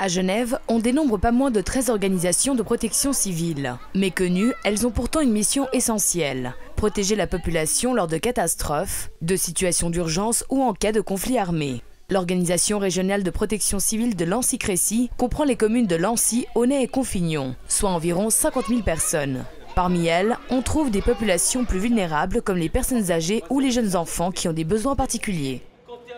À Genève, on dénombre pas moins de 13 organisations de protection civile. Méconnues, elles ont pourtant une mission essentielle: protéger la population lors de catastrophes, de situations d'urgence ou en cas de conflit armé. L'Organisation régionale de protection civile de Lancy-Crécy comprend les communes de Lancy, Aunay et Confignon, soit environ 50 000 personnes. Parmi elles, on trouve des populations plus vulnérables comme les personnes âgées ou les jeunes enfants qui ont des besoins particuliers.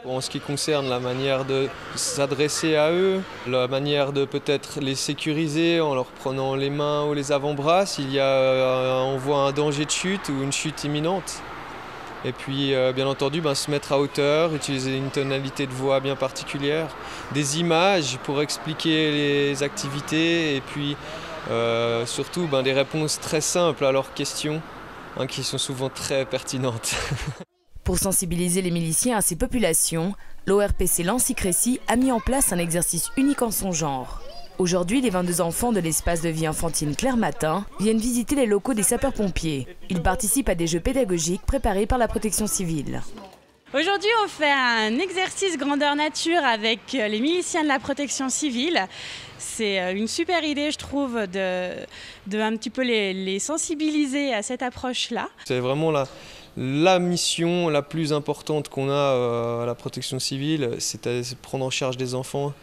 En ce qui concerne la manière de s'adresser à eux, la manière de peut-être les sécuriser en leur prenant les mains ou les avant-bras s'il on voit un danger de chute ou une chute imminente. Et puis bien entendu se mettre à hauteur, utiliser une tonalité de voix bien particulière, des images pour expliquer les activités et puis surtout des réponses très simples à leurs questions qui sont souvent très pertinentes. Pour sensibiliser les miliciens à ces populations, l'ORPC Lancy-Crécy a mis en place un exercice unique en son genre. Aujourd'hui, les 22 enfants de l'espace de vie enfantine Claire Matin viennent visiter les locaux des sapeurs-pompiers. Ils participent à des jeux pédagogiques préparés par la protection civile. Aujourd'hui, on fait un exercice grandeur nature avec les miliciens de la protection civile. C'est une super idée, je trouve, de un petit peu les sensibiliser à cette approche-là. C'est vraiment la mission la plus importante qu'on a à la protection civile, c'est de prendre en charge des enfants.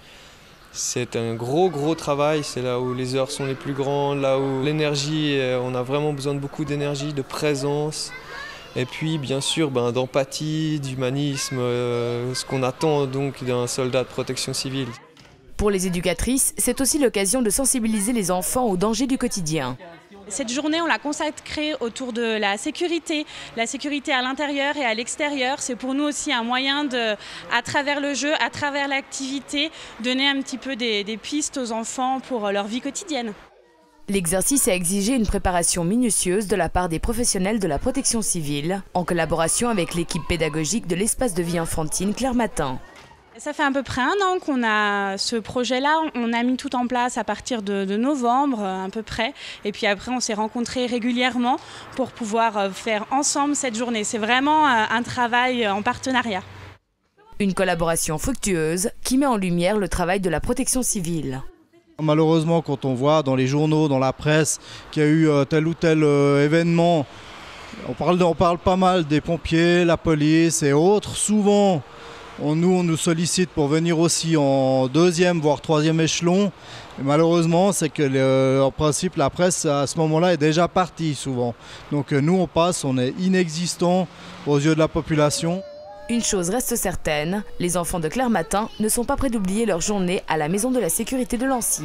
C'est un gros travail, c'est là où les heures sont les plus grandes, là où l'énergie, on a vraiment besoin de beaucoup d'énergie, de présence. Et puis bien sûr d'empathie, d'humanisme, ce qu'on attend donc d'un soldat de protection civile. Pour les éducatrices, c'est aussi l'occasion de sensibiliser les enfants aux dangers du quotidien. Cette journée, on l'a consacrée autour de la sécurité à l'intérieur et à l'extérieur. C'est pour nous aussi un moyen à travers le jeu, à travers l'activité, donner un petit peu des pistes aux enfants pour leur vie quotidienne. L'exercice a exigé une préparation minutieuse de la part des professionnels de la protection civile, en collaboration avec l'équipe pédagogique de l'espace de vie enfantine Claire Matin. Ça fait à peu près 1 an qu'on a ce projet-là. On a mis tout en place à partir de novembre à peu près. Et puis après, on s'est rencontrés régulièrement pour pouvoir faire ensemble cette journée. C'est vraiment un travail en partenariat. Une collaboration fructueuse qui met en lumière le travail de la protection civile. Malheureusement, quand on voit dans les journaux, dans la presse, qu'il y a eu tel ou tel événement, on parle pas mal des pompiers, la police et autres. Souvent, on nous sollicite pour venir aussi en 2e voire 3e échelon. Et malheureusement, c'est que en principe la presse à ce moment-là est déjà partie souvent. Donc nous on passe, on est inexistant aux yeux de la population. Une chose reste certaine, les enfants de Claire Matin ne sont pas prêts d'oublier leur journée à la maison de la sécurité de Lancy.